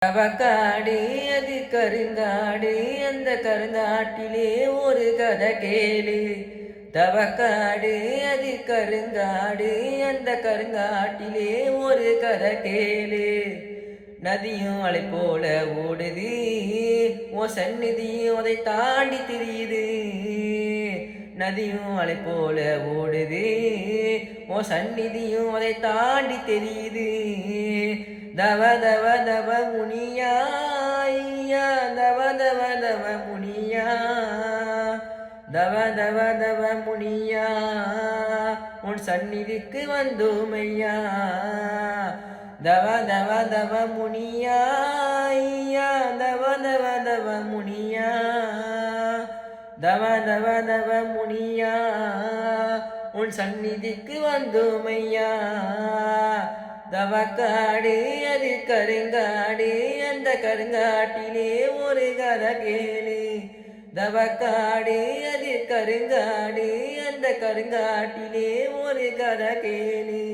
தவக்காடு அது கருங்காடு அந்த கருங்காட்டிலே ஒரு கதை கேளு. தவக்காடு அது கருங்காடு அந்த கருங்காட்டிலே ஒரு கதை கேளு. நதியும் அலை போல ஓடுது, உன் சந்நிதியும் அதை தாண்டி திரியுது. நதியும் அலை போல ஓடுது, உன் சந்நிதியும் அதை தாண்டி தெரியுது. தவ தவ தவ முனியா ஐயா, தவ தவ தவ முனியா, தவ தவ தவ முனியா, உன் சந்நிதிக்கு வந்தோமையா. தவ தவ தவ முனியா ஐயா, தவ தவ தவ முனியா, தவ தவ தவ முனியா, உன் சந்நிதிக்கு வந்தோமையா. தவக்காடு அது கருங்காடு அந்த கருங்காட்டிலே ஒரு கதை கேளு. தவக்காடு அது கருங்காடு அந்த கருங்காட்டிலே ஒரு கதை கேளு.